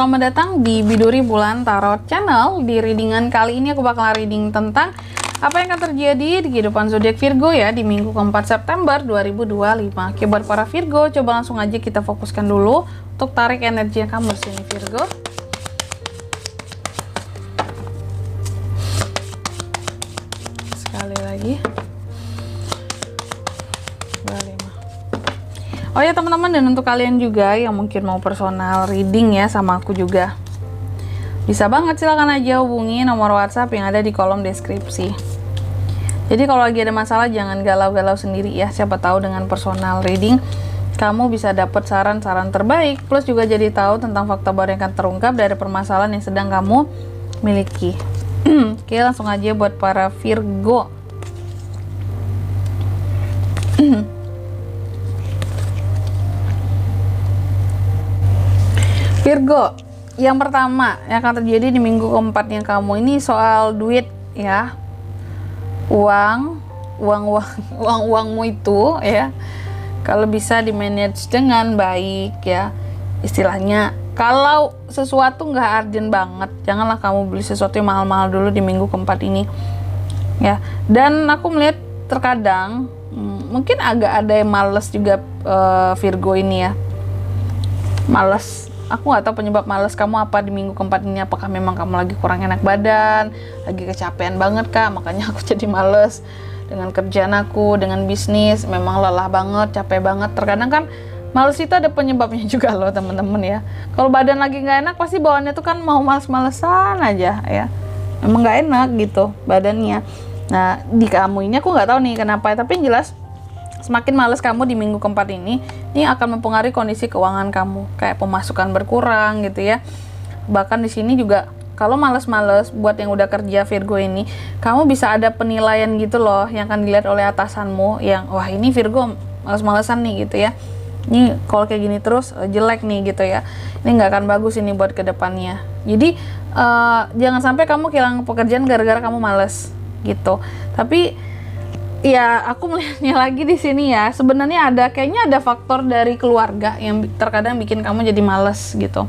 selamat datang di Biduri Bulan Tarot Channel. Di readingan kali ini aku bakal reading tentang apa yang akan terjadi di kehidupan zodiak Virgo ya di minggu keempat September 2025. Oke, buat para Virgo, coba langsung aja kita fokuskan dulu untuk tarik energi yang kamu sini Virgo. Sekali lagi. Oh ya teman-teman, dan untuk kalian juga yang mungkin mau personal reading ya sama aku juga, bisa banget, silahkan aja hubungi nomor WhatsApp yang ada di kolom deskripsi. Jadi kalau lagi ada masalah jangan galau-galau sendiri ya, siapa tahu dengan personal reading kamu bisa dapat saran-saran terbaik, plus juga jadi tahu tentang fakta baru yang akan terungkap dari permasalahan yang sedang kamu miliki. Oke, langsung aja buat para Virgo. Virgo, yang pertama yang akan terjadi di minggu keempatnya kamu ini soal duit ya, uangmu itu ya, kalau bisa di manage dengan baik ya, istilahnya kalau sesuatu nggak urgent banget, janganlah kamu beli sesuatu yang mahal-mahal dulu di minggu keempat ini ya. Dan aku melihat terkadang mungkin agak ada yang males juga Virgo ini ya, males. Aku nggak tahu penyebab males kamu apa di minggu keempat ini. Apakah memang kamu lagi kurang enak badan, lagi kecapean banget kah, makanya aku jadi males dengan kerjaan aku, dengan bisnis, memang lelah banget, capek banget. Terkadang kan males itu ada penyebabnya juga loh teman-teman ya. Kalau badan lagi nggak enak pasti bawaannya tuh kan mau males-malesan aja ya, memang nggak enak gitu badannya. Nah di kamu ini aku nggak tahu nih kenapa, tapi yang jelas semakin males kamu di minggu keempat ini akan mempengaruhi kondisi keuangan kamu, kayak pemasukan berkurang gitu ya. Bahkan di sini juga kalau males-males buat yang udah kerja Virgo ini, kamu bisa ada penilaian gitu loh yang akan dilihat oleh atasanmu, yang wah ini Virgo males-malesan nih gitu ya. Ini kalau kayak gini terus jelek nih gitu ya. Ini nggak akan bagus ini buat kedepannya. Jadi jangan sampai kamu kehilangan pekerjaan gara-gara kamu males gitu. Tapi ya aku melihatnya lagi di sini ya, sebenarnya kayaknya ada faktor dari keluarga yang terkadang bikin kamu jadi males gitu,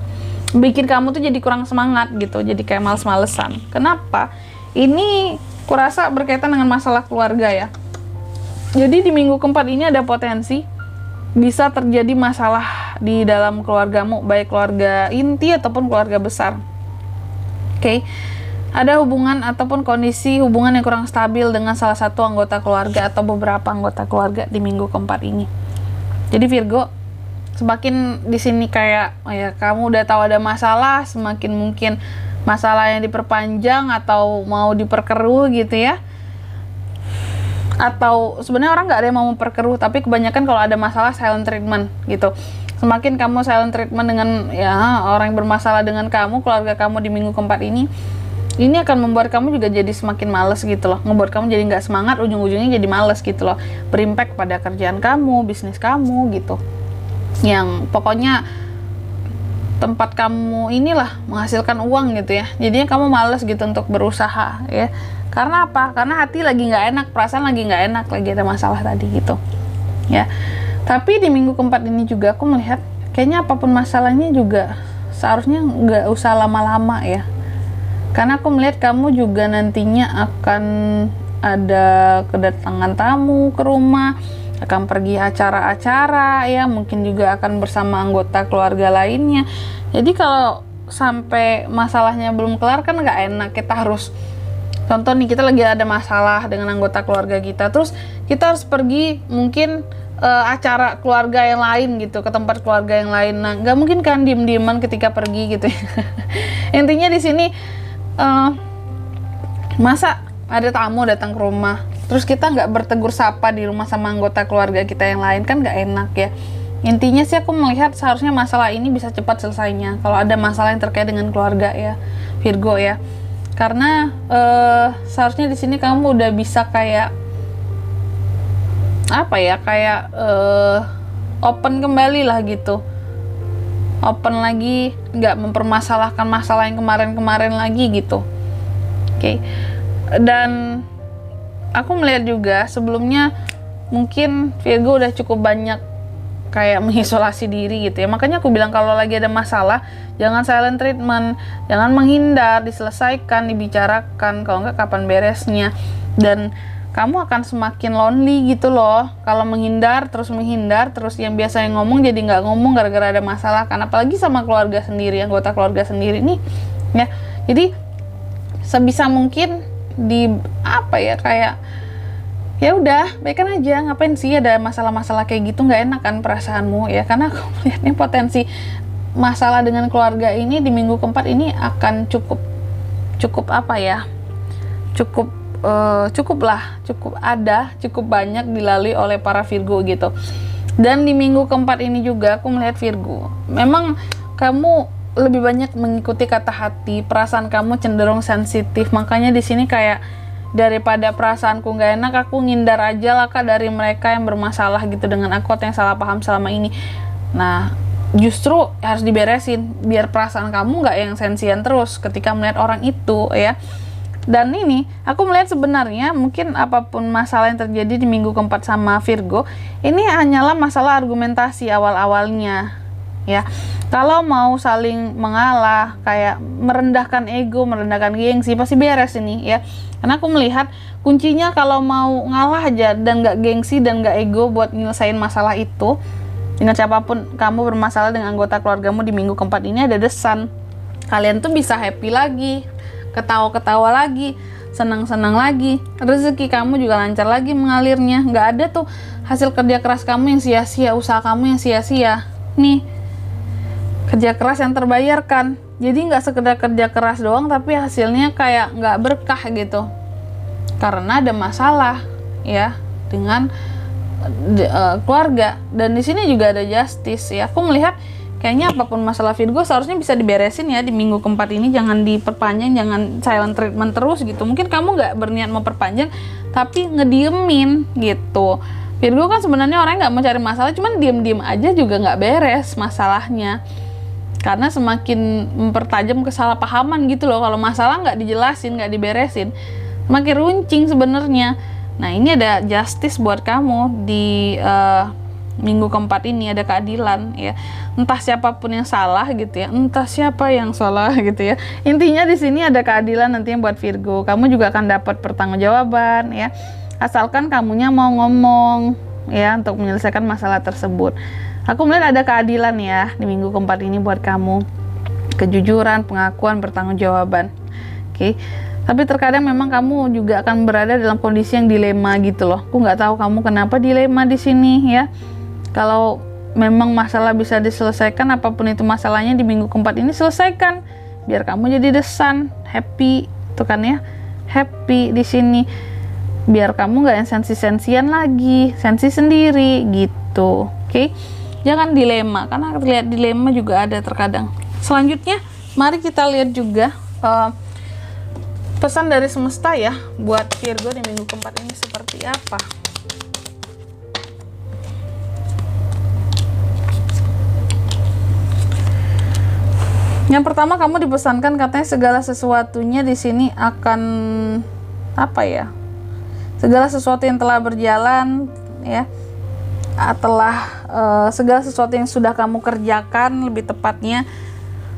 bikin kamu tuh jadi kurang semangat gitu, jadi kayak males-malesan. Kenapa? Ini kurasa berkaitan dengan masalah keluarga ya. Jadi di minggu keempat ini ada potensi bisa terjadi masalah di dalam keluargamu, baik keluarga inti ataupun keluarga besar. Oke. Ada hubungan ataupun kondisi hubungan yang kurang stabil dengan salah satu anggota keluarga atau beberapa anggota keluarga di minggu keempat ini. Jadi Virgo, semakin di sini kayak ya kamu udah tahu ada masalah, semakin mungkin masalah yang diperpanjang atau mau diperkeruh gitu ya. Atau sebenarnya orang nggak ada yang mau memperkeruh, tapi kebanyakan kalau ada masalah silent treatment gitu. Semakin kamu silent treatment dengan ya orang yang bermasalah dengan kamu, keluarga kamu di minggu keempat ini akan membuat kamu juga jadi semakin males gitu loh, ngebuat kamu jadi nggak semangat, ujung-ujungnya jadi males gitu loh, berimpact pada kerjaan kamu, bisnis kamu gitu, yang pokoknya tempat kamu inilah menghasilkan uang gitu ya. Jadinya kamu males gitu untuk berusaha ya. Karena apa? Karena hati lagi nggak enak, perasaan lagi nggak enak, lagi ada masalah tadi gitu ya. Tapi di minggu keempat ini juga aku melihat kayaknya apapun masalahnya juga seharusnya nggak usah lama-lama ya. Karena aku melihat kamu juga nantinya akan ada kedatangan tamu ke rumah, akan pergi acara-acara ya, mungkin juga akan bersama anggota keluarga lainnya. Jadi kalau sampai masalahnya belum kelar kan nggak enak. Kita harus, contoh nih, kita lagi ada masalah dengan anggota keluarga kita, terus kita harus pergi mungkin acara keluarga yang lain gitu, ke tempat keluarga yang lain. Nah nggak mungkin kan diem-dieman ketika pergi gitu ya. Intinya di sini masa ada tamu datang ke rumah terus kita nggak bertegur sapa di rumah sama anggota keluarga kita yang lain, kan nggak enak ya. Intinya sih aku melihat seharusnya masalah ini bisa cepat selesainya kalau ada masalah yang terkait dengan keluarga ya Virgo ya. Karena seharusnya di sini kamu udah bisa kayak apa ya, kayak open kembali lah gitu, open lagi, nggak mempermasalahkan masalah yang kemarin-kemarin lagi gitu. Oke. Dan aku melihat juga sebelumnya mungkin Virgo udah cukup banyak kayak mengisolasi diri gitu ya. Makanya aku bilang kalau lagi ada masalah, jangan silent treatment, jangan menghindar, diselesaikan, dibicarakan, kalau enggak kapan beresnya. Dan kamu akan semakin lonely gitu loh kalau menghindar terus yang biasanya ngomong jadi nggak ngomong gara-gara ada masalah kan, apalagi sama keluarga sendiri, anggota keluarga sendiri nih ya. Jadi sebisa mungkin kayak ya udah baikan aja, ngapain sih ada masalah-masalah kayak gitu, nggak enak kan perasaanmu ya. Karena aku melihatnya potensi masalah dengan keluarga ini di minggu keempat ini akan cukup banyak dilalui oleh para Virgo gitu. Dan di minggu keempat ini juga aku melihat Virgo, memang kamu lebih banyak mengikuti kata hati, perasaan kamu cenderung sensitif. Makanya di sini kayak daripada perasaanku nggak enak, aku ngindar aja lah Kak dari mereka yang bermasalah gitu dengan aku atau yang salah paham selama ini. Nah, justru harus diberesin biar perasaan kamu nggak yang sensian terus ketika melihat orang itu ya. Dan ini aku melihat sebenarnya mungkin apapun masalah yang terjadi di minggu keempat sama Virgo, ini hanyalah masalah argumentasi awal-awalnya ya. Kalau mau saling mengalah, kayak merendahkan ego, merendahkan gengsi, pasti beres ini ya. Karena aku melihat kuncinya kalau mau ngalah aja dan gak gengsi dan gak ego buat nyelesain masalah itu, dengan siapapun kamu bermasalah dengan anggota keluargamu di minggu keempat ini ada The Sun. Kalian tuh bisa happy lagi, ketawa-ketawa lagi, senang-senang lagi, rezeki kamu juga lancar lagi mengalirnya. Nggak ada tuh hasil kerja keras kamu yang sia-sia, usaha kamu yang sia-sia. Nih, kerja keras yang terbayarkan. Jadi nggak sekedar kerja keras doang, tapi hasilnya kayak nggak berkah gitu. Karena ada masalah ya dengan keluarga. Dan di sini juga ada justice ya. Aku melihat kayaknya apapun masalah Virgo seharusnya bisa diberesin ya di minggu keempat ini. Jangan diperpanjang, jangan silent treatment terus gitu. Mungkin kamu nggak berniat memperpanjang, tapi ngediemin gitu. Virgo kan sebenarnya orang yang nggak mau cari masalah, cuman diem-diem aja juga nggak beres masalahnya. Karena semakin mempertajam kesalahpahaman gitu loh. Kalau masalah nggak dijelasin, nggak diberesin, makin runcing sebenarnya. Nah ini ada justice buat kamu di minggu keempat ini, ada keadilan ya. Entah siapapun yang salah gitu ya, entah siapa yang salah gitu ya. Intinya di sini ada keadilan nantinya buat Virgo. Kamu juga akan dapat pertanggungjawaban ya. Asalkan kamunya mau ngomong ya untuk menyelesaikan masalah tersebut. Aku melihat ada keadilan ya di minggu keempat ini buat kamu. Kejujuran, pengakuan, pertanggungjawaban. Oke. Tapi terkadang memang kamu juga akan berada dalam kondisi yang dilema gitu loh. Aku nggak tahu kamu kenapa dilema di sini ya. Kalau memang masalah bisa diselesaikan, apapun itu masalahnya di minggu keempat ini selesaikan. Biar kamu jadi The Sun, happy, tuh kan ya, happy di sini. Biar kamu nggak yang sensi-sensian lagi, sensi sendiri gitu, oke? Jangan dilema, karena lihat dilema juga ada terkadang. Selanjutnya, mari kita lihat juga pesan dari semesta ya buat Virgo di minggu keempat ini seperti apa. Yang pertama, kamu dipesankan katanya segala sesuatunya di sini akan segala sesuatu yang telah berjalan ya, segala sesuatu yang sudah kamu kerjakan, lebih tepatnya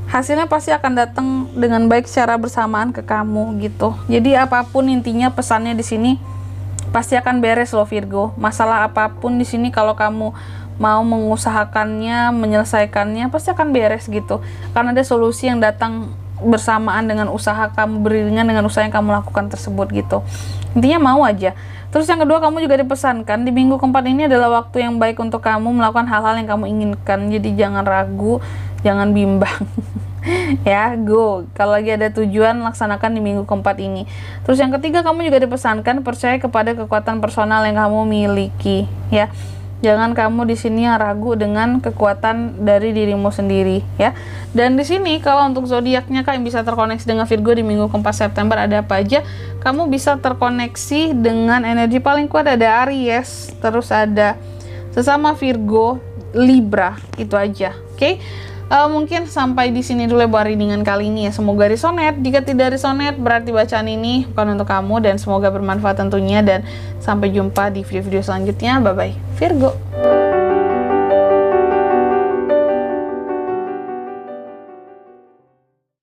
hasilnya pasti akan datang dengan baik secara bersamaan ke kamu gitu. Jadi apapun intinya pesannya di sini pasti akan beres loh Virgo. Masalah apapun di sini kalau kamu mau mengusahakannya, menyelesaikannya pasti akan beres gitu. Karena ada solusi yang datang bersamaan dengan usaha kamu, beriringan dengan usaha yang kamu lakukan tersebut gitu. Intinya mau aja. Terus yang kedua, kamu juga dipesankan di minggu keempat ini adalah waktu yang baik untuk kamu melakukan hal-hal yang kamu inginkan. Jadi jangan ragu, jangan bimbang. Ya, go. Kalau lagi ada tujuan, laksanakan di minggu keempat ini. Terus yang ketiga, kamu juga dipesankan percaya kepada kekuatan personal yang kamu miliki, ya. Jangan kamu di sini yang ragu dengan kekuatan dari dirimu sendiri, ya. Dan di sini kalau untuk zodiaknya Kak yang bisa terkoneksi dengan Virgo di minggu keempat September ada apa aja? Kamu bisa terkoneksi dengan energi paling kuat, ada Aries, terus ada sesama Virgo, Libra, itu aja. Oke. Mungkin sampai di sini dulu ya buat readingan kali ini ya. Semoga resonate. Jika tidak resonate berarti bacaan ini bukan untuk kamu, dan semoga bermanfaat tentunya, dan sampai jumpa di video-video selanjutnya. Bye bye Virgo.